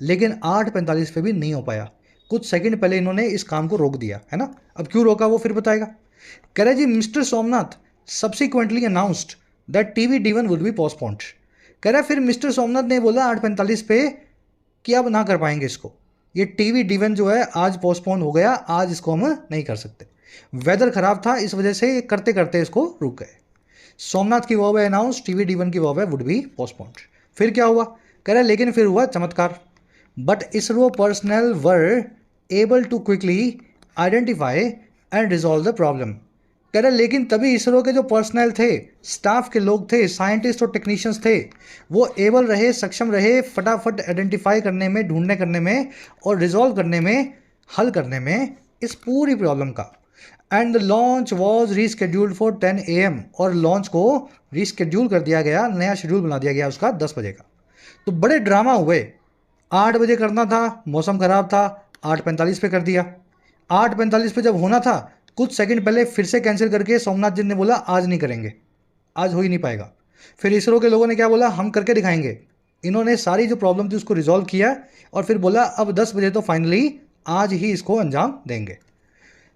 लेकिन 8:45 पे भी नहीं हो पाया। कुछ सेकंड पहले इन्होंने इस काम को रोक दिया है ना। अब क्यों रोका वो फिर बताएगा। कह रहे जी mister Somnath subsequently announced that TV D1 would be postponed. कह रहा फिर मिस्टर सोमनाथ ने बोला 8:45 पे कि अब ना कर पाएंगे इसको, ये टीवी D1 जो है आज पोस्टपोन हो गया, आज इसको हम नहीं कर सकते। वेदर खराब था इस वजह से करते करते इसको रुक गए। सोमनाथ की वर्ब है अनाउंस, टीवी D1 की वर्ब है वुड बी पोस्टपोन्ड। फिर क्या हुआ। कह रहा लेकिन फिर हुआ चमत्कार। But ISRO personnel were able to quickly identify and resolve the problem. कह रहे लेकिन तभी इसरो के जो पर्सनल थे, स्टाफ के लोग थे, साइंटिस्ट और टेक्नीशियंस थे, वो एबल रहे, सक्षम रहे फटाफट आइडेंटिफाई करने में, ढूंढने करने में और रिजॉल्व करने में, हल करने में इस पूरी प्रॉब्लम का। And the launch was rescheduled for 10 AM, और लॉन्च को रीस्केड्यूल कर दिया गया, नया शेड्यूल बना दिया गया उसका 10 बजे का। तो बड़े ड्रामा हुए। 8 बजे करना था, मौसम खराब था, 8:45 पे कर दिया। 8:45 पे जब होना था कुछ सेकंड पहले फिर से कैंसिल करके सोमनाथ जी ने बोला आज नहीं करेंगे, आज हो ही नहीं पाएगा। फिर इसरो के लोगों ने क्या बोला, हम करके दिखाएंगे। इन्होंने सारी जो प्रॉब्लम थी उसको रिजॉल्व किया और फिर बोला अब 10 बजे तो फाइनली आज ही इसको अंजाम देंगे।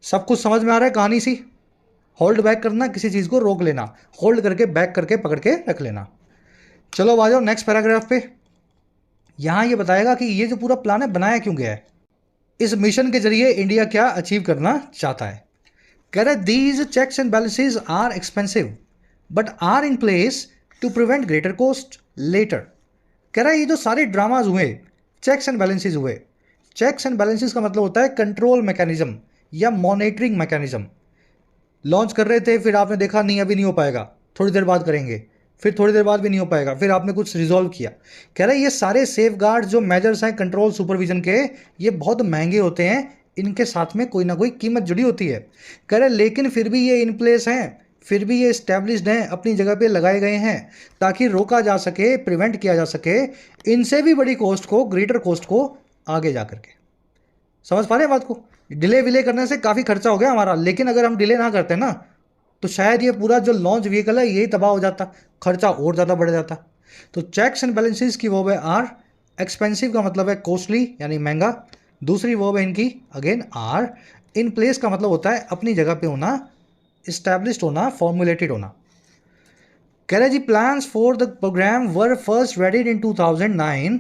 सब कुछ समझ में आ रहा है कहानी सी। होल्ड बैक करना, किसी चीज़ को रोक लेना, होल्ड करके बैक करके पकड़ के रख लेना। चलो अब आ जाओ नेक्स्ट पैराग्राफ पे। यहाँ ये बताएगा कि ये जो पूरा प्लान है बनाया क्यों गया है, इस मिशन के जरिए इंडिया क्या अचीव करना चाहता है। कह रहे these checks and balances are expensive but are in place to prevent greater cost later. कह रहा है ये जो सारे ड्रामाज हुए, चेक्स एंड बैलेंसेज हुए, चेक्स एंड बैलेंसेज का मतलब होता है कंट्रोल मैकेनिज्म या मॉनिटरिंग मैकेनिज्म। लॉन्च कर रहे थे, फिर आपने देखा नहीं अभी नहीं हो पाएगा, थोड़ी देर बाद करेंगे, फिर थोड़ी देर बाद भी नहीं हो पाएगा, फिर आपने कुछ रिजॉल्व किया। कह रहे ये सारे सेफगार्ड जो मेजर्स हैं कंट्रोल सुपरविजन के, ये बहुत महंगे होते हैं, इनके साथ में कोई ना कोई कीमत जुड़ी होती है। कह रहे लेकिन फिर भी ये इन प्लेस हैं, फिर भी ये इस्टेब्लिश्ड हैं, अपनी जगह पे लगाए गए हैं ताकि रोका जा सके, प्रिवेंट किया जा सके इनसे भी बड़ी कॉस्ट को, ग्रेटर कॉस्ट को आगे जा करके। समझ पा रहे हैं बात को। डिले विले करने से काफ़ी खर्चा हो गया हमारा, लेकिन अगर हम डिले ना करते ना तो शायद ये पूरा जो लॉन्च व्हीकल है यही तबाह हो जाता, खर्चा और ज़्यादा बढ़ जाता। तो चेक्स एंड बैलेंसेस की वर्ब है आर, एक्सपेंसिव का मतलब है कॉस्टली यानी महंगा, दूसरी वर्ब है इनकी अगेन आर, इन प्लेस का मतलब होता है अपनी जगह पे होना, इस्टेब्लिश्ड होना, फॉर्मुलेटेड होना। कह रहे जी plans for the programme were first readied in 2009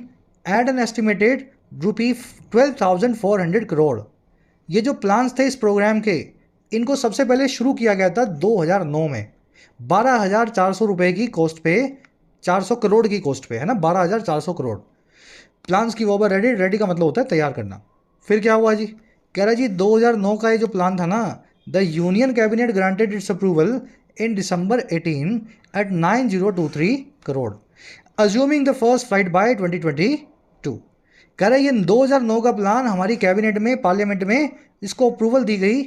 at an estimated ₹12,400 crore. ये जो प्लान्स थे इस प्रोग्राम के, इनको सबसे पहले शुरू किया गया था 2009 में 12,400 रुपये की कॉस्ट पे, 400 करोड़ की कॉस्ट पे, है ना, 12,400 करोड़। प्लान्स की वर्ब रेडी, रेडी का मतलब होता है तैयार करना। फिर क्या हुआ जी। कह रहा जी 2009 का ये जो प्लान था ना, the union cabinet granted its approval in December 18 at 9,023 crore, assuming the first flight by 2022। कह रहे ये 2009 का प्लान हमारी कैबिनेट में, पार्लियामेंट में इसको अप्रूवल दी गई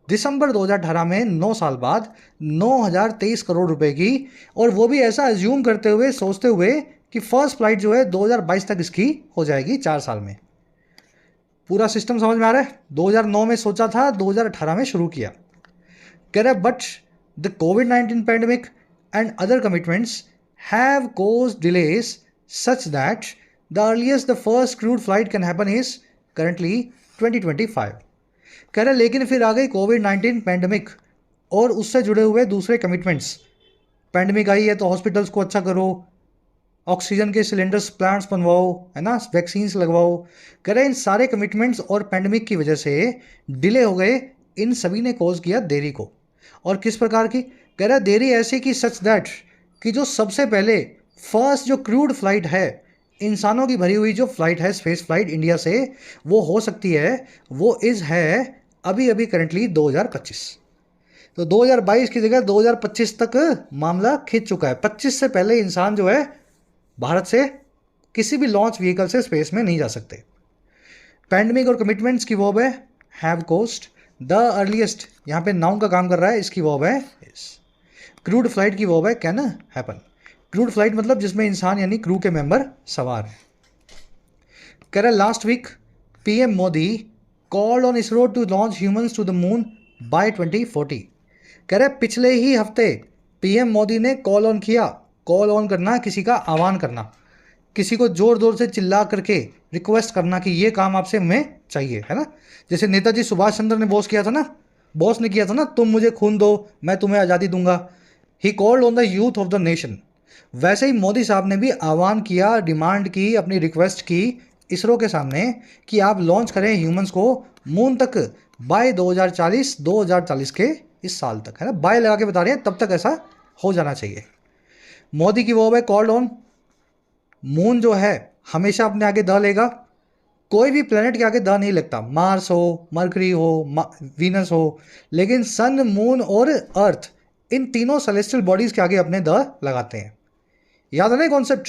दिसंबर 2018 में, 9 साल बाद 9,023 करोड़ रुपए की, और वो भी ऐसा एज्यूम करते हुए, सोचते हुए कि फर्स्ट फ्लाइट जो है 2022 तक इसकी हो जाएगी, 4 साल में। पूरा सिस्टम समझ में आ रहा है। 2009 में सोचा था, 2018 में शुरू किया। कह रहा है but the COVID-19 pandemic and other commitments have caused delays such that the earliest the first crude flight can happen is currently 2025। कह रहे लेकिन फिर आ गई COVID-19 पैंडेमिक और उससे जुड़े हुए दूसरे कमिटमेंट्स। पैंडेमिक आई है तो हॉस्पिटल्स को अच्छा करो, ऑक्सीजन के सिलेंडर्स प्लांट्स बनवाओ, है ना, वैक्सीन्स लगवाओ। कह रहे इन सारे कमिटमेंट्स और पैंडमिक की वजह से डिले हो गए, इन सभी ने कॉज किया देरी को। और किस प्रकार की, कह रहा देरी ऐसी कि सच दैट कि जो सबसे पहले फर्स्ट जो क्रूड फ्लाइट है, इंसानों की भरी हुई जो फ्लाइट है, स्पेस फ्लाइट इंडिया से, वो हो सकती है, वो है अभी अभी करंटली 2025। तो 2022 की जगह 2025 तक मामला खिंच चुका है। 25 से पहले इंसान जो है भारत से किसी भी लॉन्च व्हीकल से स्पेस में नहीं जा सकते। पैंडमिक और कमिटमेंट्स की वर्ब है हैव कोस्ट। द अर्लीस्ट यहाँ पे नाउन का काम कर रहा है, इसकी वर्ब है इज। क्रूड फ्लाइट की वर्ब है कैन हैपन। क्रूड फ्लाइट मतलब जिसमें इंसान यानी क्रू के मेंबर सवार हैं। कह रहा है last week PM Modi called on ISRO to launch humans to the moon by 2040। कह रहे पिछले ही हफ्ते पीएम मोदी ने कॉल ऑन किया। कॉल ऑन करना, किसी का आह्वान करना, किसी को जोर जोर से चिल्ला करके रिक्वेस्ट करना कि ये काम आपसे हमें चाहिए, है ना। जैसे नेताजी सुभाष चंद्र ने बॉस किया था ना, बॉस ने किया था ना, तुम मुझे खून दो मैं तुम्हें आज़ादी दूंगा। He called on the youth of the nation. वैसे ही मोदी साहब ने भी आह्वान किया, डिमांड की, अपनी रिक्वेस्ट की इसरो के सामने कि आप लॉन्च करें ह्यूमंस को मून तक बाय 2040 के इस साल तक, है ना। बाय लगा के बता रहे हैं, तब तक ऐसा हो जाना चाहिए। मोदी की वो है कॉल्ड ऑन। मून जो है हमेशा अपने आगे द लेगा, कोई भी प्लेनेट के आगे द नहीं लगता। मार्स हो, मरकरी हो, वीनस हो, लेकिन सन, मून और अर्थ, इन तीनों सेलेस्टियल बॉडीज के आगे अपने द लगाते हैं। याद है ना कॉन्सेप्ट।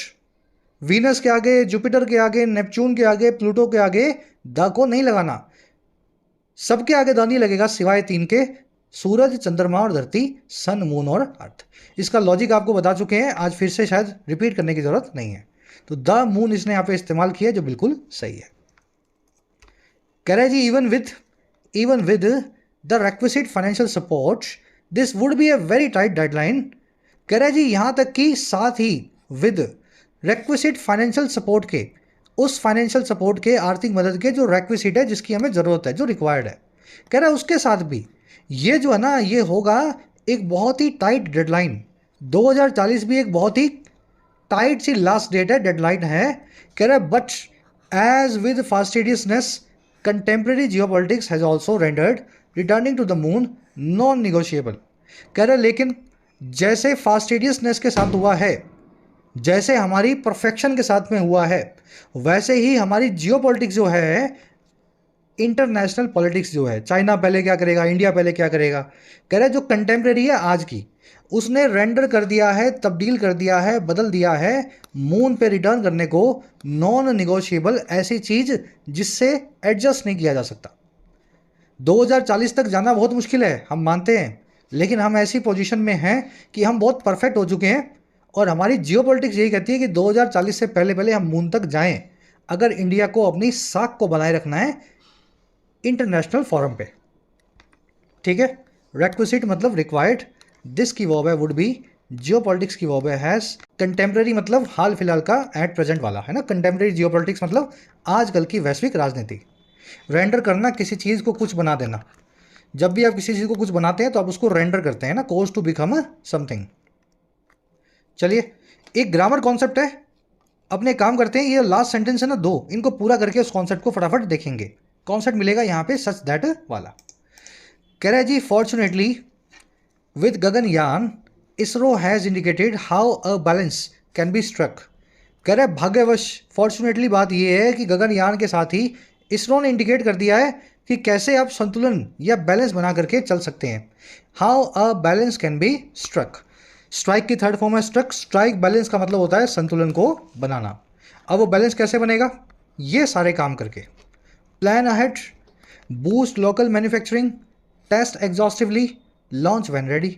वीनस के आगे, जुपिटर के आगे, नेपच्यून के आगे, प्लूटो के आगे द को नहीं लगाना। सबके आगे द नहीं लगेगा सिवाय तीन के, सूरज, चंद्रमा और धरती, सन, मून और अर्थ। इसका लॉजिक आपको बता चुके हैं, आज फिर से शायद रिपीट करने की जरूरत नहीं है। तो द मून इसने यहां पे इस्तेमाल किया, जो बिल्कुल सही है। कह रहे जी even with the requisite financial support this would be a very tight deadline. कह रहे जी यहां तक कि साथ ही विद requisite फाइनेंशियल सपोर्ट के, उस फाइनेंशियल सपोर्ट के, आर्थिक मदद के जो requisite है, जिसकी हमें ज़रूरत है, जो रिक्वायर्ड है, कह रहा है उसके साथ भी ये जो है ना, ये होगा एक बहुत ही टाइट डेडलाइन। 2040 भी एक बहुत ही टाइट सी लास्ट डेट है, डेडलाइन है। कह रहा है but as with fastidiousness contemporary geopolitics has also rendered returning to the moon non negotiable. कह रहे लेकिन जैसे फास्टिडियसनेस के साथ हुआ है, जैसे हमारी परफेक्शन के साथ में हुआ है, वैसे ही हमारी जियोपॉलिटिक्स जो है, इंटरनेशनल पॉलिटिक्स जो है, चाइना पहले क्या करेगा, इंडिया पहले क्या करेगा, कह रहे जो कंटेम्प्रेरी है आज की, उसने रेंडर कर दिया है, तब्दील कर दिया है, बदल दिया है मून पे रिटर्न करने को नॉन निगोशिएबल, ऐसी चीज जिससे एडजस्ट नहीं किया जा सकता। 2040 तक जाना बहुत मुश्किल है, हम मानते हैं, लेकिन हम ऐसी पोजीशन में हैं कि हम बहुत परफेक्ट हो चुके हैं और हमारी जियोपॉलिटिक्स यही कहती है कि 2040 से पहले पहले हम मून तक जाएं, अगर इंडिया को अपनी साख को बनाए रखना है इंटरनेशनल फोरम पे। ठीक है। रेक्विजिट मतलब रिक्वायर्ड, दिस की वर्ब है वुड बी, जियोपॉलिटिक्स की वर्ब है हैज, कंटेम्प्रेरी मतलब हाल फिलहाल का, एट प्रेजेंट वाला, है ना। कंटेम्प्रेरी जियोपॉलिटिक्स मतलब आजकल की वैश्विक राजनीति। रेंडर करना, किसी चीज़ को कुछ बना देना। जब भी आप किसी चीज़ को कुछ बनाते हैं तो आप उसको रेंडर करते हैं ना, कोज टू बिकम समथिंग। चलिए, एक ग्रामर कॉन्सेप्ट है, अपने काम करते हैं। ये लास्ट सेंटेंस है ना दो, इनको पूरा करके उस कॉन्सेप्ट को फटाफट देखेंगे। कॉन्सेप्ट मिलेगा यहाँ पे सच दैट वाला। कह रहा है जी fortunately with Gaganyaan ISRO has indicated how a balance can be struck. कह रहा है भाग्यवश, फॉर्चुनेटली बात यह है कि गगनयान के साथ ही इसरो ने इंडिकेट कर दिया है कि कैसे आप संतुलन या बैलेंस बना करके चल सकते हैं। How a balance can be struck, strike की थर्ड फॉर्म है स्ट्रक। स्ट्राइक बैलेंस का मतलब होता है संतुलन को बनाना। अब वो बैलेंस कैसे बनेगा, ये सारे काम करके। Plan ahead, boost local manufacturing, test exhaustively, launch when ready.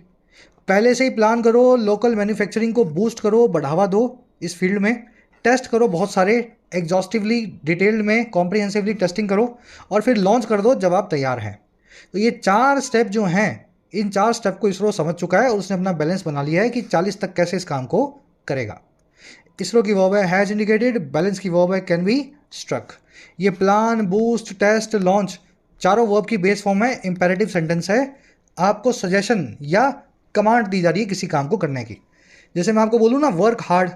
पहले से ही प्लान करो, लोकल मैन्युफैक्चरिंग को बूस्ट करो, बढ़ावा दो इस फील्ड में, टेस्ट करो बहुत सारे, एग्जॉस्टिवली, डिटेल्ड में, कॉम्प्रिहेंसिवली टेस्टिंग करो, और फिर लॉन्च कर दो जब आप तैयार हैं। तो ये 4 स्टेप जो हैं, इन 4 स्टेप को इसरो समझ चुका है और उसने अपना बैलेंस बना लिया है कि 40 तक कैसे इस काम को करेगा। इसरो की वर्ब है हैज इंडिकेटेड, बैलेंस की वर्ब है कैन बी स्ट्रक। ये प्लान, बूस्ट, टेस्ट, लॉन्च, चारों वर्ब की बेस फॉर्म है, इंपेरेटिव सेंटेंस है। आपको सजेशन या कमांड दी जा रही है किसी काम को करने की। जैसे मैं आपको बोलूँ ना वर्क हार्ड,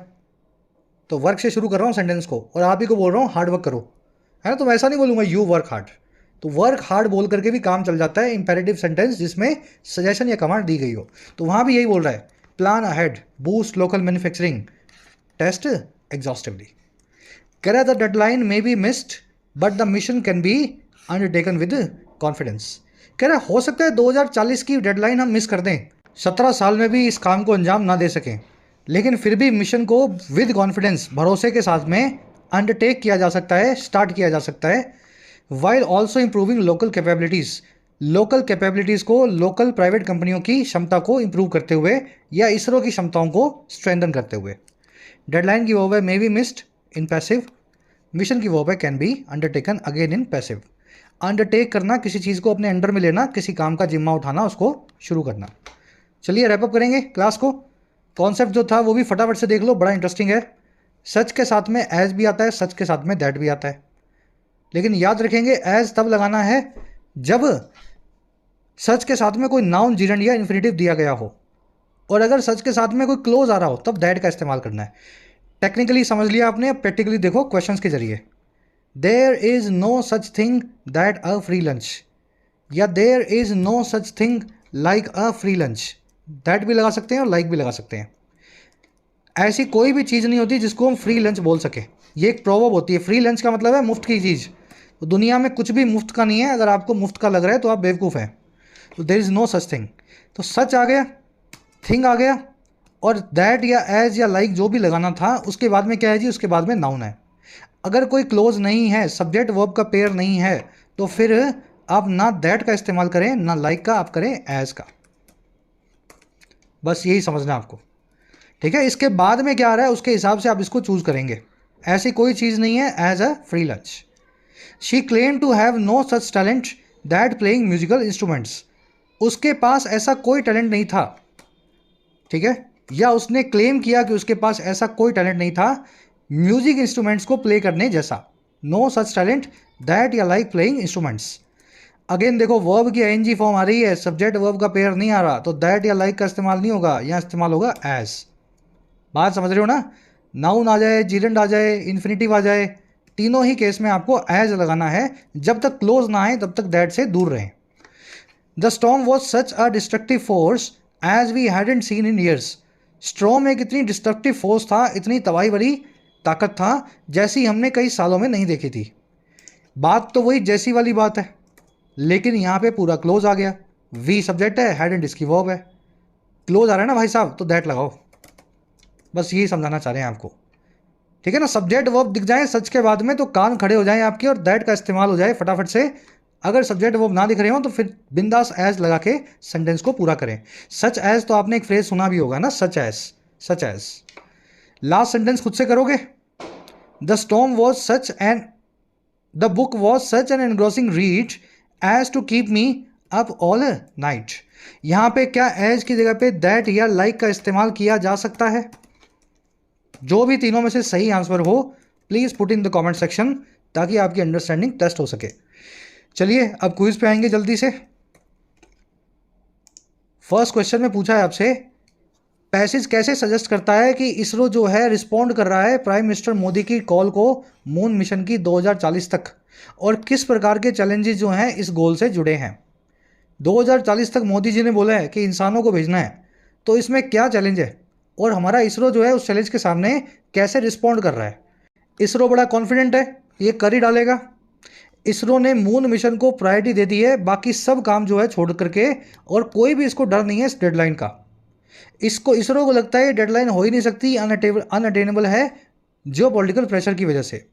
तो वर्क से शुरू कर रहा हूँ सेंटेंस को और आप ही को बोल रहा हूँ हार्ड वर्क करो, है ना। तो मैं ऐसा नहीं बोलूँगा यू वर्क हार्ड, तो वर्क हार्ड बोल करके भी काम चल जाता है इंपेरेटिव सेंटेंस जिसमें सजेशन या कमांड दी गई हो। तो वहाँ भी यही बोल रहा है, plan ahead, boost local manufacturing, test exhaustively. कह रहा है the deadline may be missed but the mission can be undertaken with confidence. कह रहा है हो सकता है 2040 की डेडलाइन हम मिस कर दें, 17 साल में भी इस काम को अंजाम ना दे सकें, लेकिन फिर भी मिशन को विद कॉन्फिडेंस, भरोसे के साथ में अंडरटेक किया जा सकता है, स्टार्ट किया जा सकता है, while also improving local capabilities, local capabilities को, लोकल प्राइवेट कंपनियों की क्षमता को इंप्रूव करते हुए या इसरो की क्षमताओं को स्ट्रेंथन करते हुए। डेडलाइन की वर्ब है मे be missed in passive, mission की वर्ब है can be undertaken again in passive. Undertake करना, किसी चीज़ को अपने अंडर में लेना, किसी काम का जिम्मा उठाना, उसको शुरू करना। चलिए रैपअप करेंगे क्लास को। कॉन्सेप्ट जो था वो भी फटाफट से देख लो, बड़ा इंटरेस्टिंग है। सच के साथ में एज भी आता है, सच के साथ में दैट भी आता है, लेकिन याद रखेंगे एज तब लगाना है जब सच के साथ में कोई नाउन, जीरंड या इन्फिनेटिव दिया गया हो, और अगर सच के साथ में कोई क्लोज आ रहा हो तब दैट का इस्तेमाल करना है। टेक्निकली समझ लिया आपने, अब प्रैक्टिकली देखो क्वेश्चंस के जरिए। There is no such thing that a free lunch, या there is no such thing like a free lunch. That भी लगा सकते हैं और लाइक भी लगा सकते हैं। ऐसी कोई भी चीज़ नहीं होती जिसको हम फ्री लंच बोल सके, ये एक प्रोवर्ब होती है। फ्री लंच का मतलब है मुफ्त की चीज़। तो दुनिया में कुछ भी मुफ्त का नहीं है, अगर आपको मुफ्त का लग रहा है तो आप बेवकूफ़ हैं। तो there is no such thing, तो सच आ गया, थिंग आ गया, और दैट या एज या लाइक जो भी लगाना था उसके बाद में क्या है जी, उसके बाद में नाउन है। अगर कोई क्लोज नहीं है, सब्जेक्ट वर्ब का पेयर नहीं है, तो फिर आप ना दैट का इस्तेमाल करें ना लाइक का, आप करें एज का। बस यही समझना आपको, ठीक है। इसके बाद में क्या आ रहा है उसके हिसाब से आप इसको चूज करेंगे। ऐसी कोई चीज़ नहीं है as a free lunch. She claim to have no such talent that playing musical instruments, उसके पास ऐसा कोई टैलेंट नहीं था, ठीक है, या उसने क्लेम किया कि उसके पास ऐसा कोई टैलेंट नहीं था म्यूजिक इंस्ट्रूमेंट्स को प्ले करने जैसा। नो सच टैलेंट दैट या लाइक प्लेइंग इंस्ट्रूमेंट्स। अगेन देखो वर्ब की आईएनजी फॉर्म आ रही है, सब्जेक्ट वर्ब का पेयर नहीं आ रहा, तो दैट या लाइक का इस्तेमाल नहीं होगा, यहाँ इस्तेमाल होगा एज। बात समझ रहे हो ना। नाउन आ जाए, जीरेंड आ जाए, इन्फिनिटिव आ जाए, तीनों ही केस में आपको एज लगाना है। जब तक क्लोज ना आए तब तक दैट से दूर रहें। The storm was such a destructive force as we hadn't seen in years. Storm एक इतनी डिस्ट्रक्टिव फोर्स था, इतनी तबाही भरी ताकत था जैसी हमने कई सालों में नहीं देखी थी। बात तो वही जैसी वाली बात है, लेकिन यहाँ पे पूरा क्लोज आ गया। वी सब्जेक्ट है, हैडेंट इसकी वर्ब है, क्लोज आ रहा है ना भाई साहब, तो दैट लगाओ। बस यही समझाना चाह रहे हैं आपको, ठीक है ना। सब्जेक्ट वर्ब दिख जाए सच के बाद में तो कान खड़े हो जाएं आपके और दैट का इस्तेमाल हो जाए फटाफट से। अगर सब्जेक्ट वर्ब ना दिख रहे हो तो फिर बिंदास एज लगा के सेंटेंस को पूरा करें। सच एज तो आपने एक फ्रेज सुना भी होगा ना, such as, such as. Last sentence खुद से करोगे। The storm was such and the book was such an engrossing read as to keep me up all night. यहाँ पे क्या एज की जगह पे दैट या लाइक का इस्तेमाल किया जा सकता है? जो भी तीनों में से सही आंसर हो please put in the comment section, ताकि आपकी अंडरस्टैंडिंग टेस्ट हो सके। चलिए अब क्विज पे आएंगे जल्दी से। फर्स्ट क्वेश्चन में पूछा है आपसे, पैसेज कैसे सजेस्ट करता है कि इसरो जो है रिस्पॉन्ड कर रहा है प्राइम मिनिस्टर मोदी की कॉल को मून मिशन की 2040 तक, और किस प्रकार के चैलेंजेस जो हैं इस गोल से जुड़े हैं। 2040 तक मोदी जी ने बोला है कि इंसानों को भेजना है, तो इसमें क्या चैलेंज है और हमारा इसरो जो है उस चैलेंज के सामने कैसे रिस्पॉन्ड कर रहा है। इसरो बड़ा कॉन्फिडेंट है, ये कर ही डालेगा। इसरो ने मून मिशन को प्रायोरिटी दे दी है, बाकी सब काम जो है छोड़ करके, और कोई भी इसको डर नहीं है इस डेडलाइन का। इसरो को लगता है डेडलाइन हो ही नहीं सकती, अनअटेनेबल है जियोपॉलिटिकल प्रेशर की वजह से।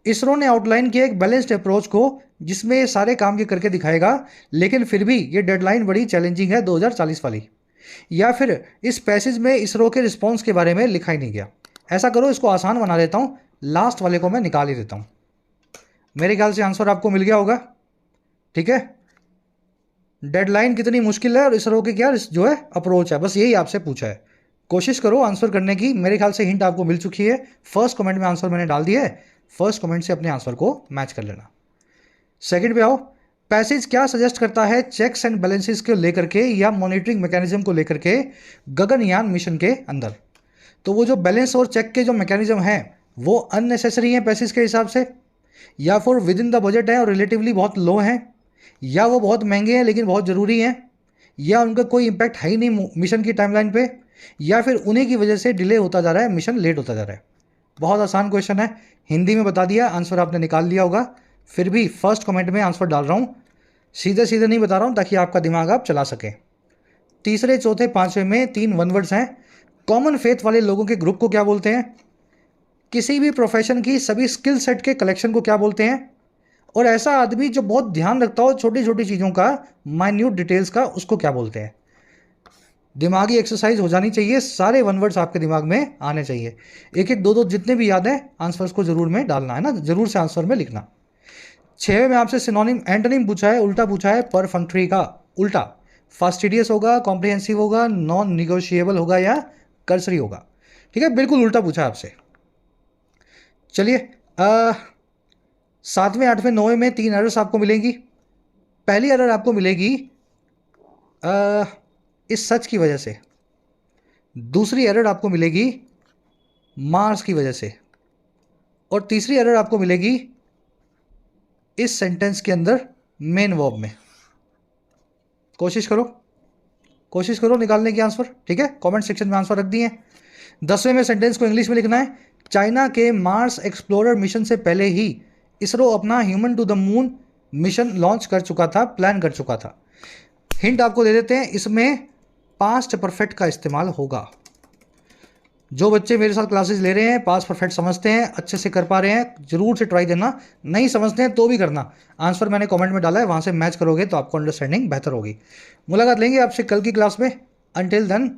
इसरो ने आउटलाइन किया एक बैलेंस्ड अप्रोच को, जिसमें ये सारे काम ये करके दिखाएगा, लेकिन फिर भी ये डेडलाइन बड़ी चैलेंजिंग है 2040 वाली। या फिर इस पैसेज में इसरो के रिस्पॉन्स के बारे में लिखा ही नहीं गया। ऐसा करो, इसको आसान बना देता हूँ, लास्ट वाले को मैं निकाल ही देता हूँ। मेरे ख्याल से आंसर आपको मिल गया होगा, ठीक है। डेडलाइन कितनी मुश्किल है और इसरो की क्या जो है अप्रोच है, बस यही आपसे पूछा है। कोशिश करो आंसर करने की, मेरे ख्याल से हिंट आपको मिल चुकी है। फर्स्ट कमेंट में आंसर मैंने डाल दिया है, फर्स्ट कमेंट से अपने आंसर को मैच कर लेना। सेकंड पे आओ, पैसेज क्या सजेस्ट करता है चेक्स एंड बैलेंसेस को लेकर के या मॉनिटरिंग मैकेनिज्म को लेकर के गगनयान मिशन के अंदर। तो वो जो बैलेंस और चेक के जो मैकेनिज्म हैं वो अननेसेसरी हैं पैसेज के हिसाब से, या फिर विद इन द बजट है और रिलेटिवली बहुत लो हैं, या वो बहुत महंगे हैं लेकिन बहुत ज़रूरी हैं, या उनका कोई इम्पैक्ट है ही नहीं मिशन की टाइमलाइन पे, या फिर उन्हीं की वजह से डिले होता जा रहा है, मिशन लेट होता जा रहा है। बहुत आसान क्वेश्चन है, हिंदी में बता दिया, आंसर आपने निकाल लिया होगा। फिर भी फर्स्ट कमेंट में आंसर डाल रहा हूँ, सीधे सीधे नहीं बता रहा हूँ ताकि आपका दिमाग आप चला सकें। तीसरे चौथे पांचवें में 3 वन वर्ड्स हैं। कॉमन फेथ वाले लोगों के ग्रुप को क्या बोलते हैं? किसी भी प्रोफेशन की सभी स्किल सेट के कलेक्शन को क्या बोलते हैं? और ऐसा आदमी जो बहुत ध्यान रखता हो छोटी छोटी चीज़ों का, माइन्यूट डिटेल्स का, उसको क्या बोलते हैं? दिमागी एक्सरसाइज हो जानी चाहिए, सारे वन वर्ड्स आपके दिमाग में आने चाहिए। एक एक दो दो जितने भी याद है आंसर्स को जरूर में डालना है ना, जरूर से आंसर में लिखना। 6वें में आपसे सिनोनिम एंटोनिम पूछा है, उल्टा पूछा है। परफंक्टरी का उल्टा फास्टिडियस होगा, कॉम्प्रिहेंसिव होगा, नॉन निगोशिएबल होगा या कर्सरी होगा। ठीक है, बिल्कुल उल्टा पूछा है आपसे। चलिए 7वें 8वें 9वें में 3 एरर्स आपको मिलेंगी। पहली एरर आपको मिलेगी इस सच की वजह से, दूसरी एरर आपको मिलेगी मार्स की वजह से, और तीसरी एरर आपको मिलेगी इस सेंटेंस के अंदर मेन वर्ब में। कोशिश करो निकालने की आंसर। ठीक है, कमेंट सेक्शन में आंसर रख दिए। 10वें में सेंटेंस को इंग्लिश में लिखना है। चाइना के मार्स एक्सप्लोरर मिशन से पहले ही इसरो अपना human to the moon mission launch कर चुका था, प्लान कर चुका था। हिंट आपको दे देते हैं, इसमें पास्ट परफेक्ट का इस्तेमाल होगा। जो बच्चे मेरे साथ क्लासेस ले रहे हैं, पास्ट परफेक्ट समझते हैं, अच्छे से कर पा रहे हैं, जरूर से ट्राई देना। नहीं समझते हैं तो भी करना। आंसर मैंने कमेंट में डाला है, वहां से मैच करोगे तो आपको अंडरस्टैंडिंग बेहतर होगी। मुलाकात लेंगे आपसे कल की क्लास में। Until then.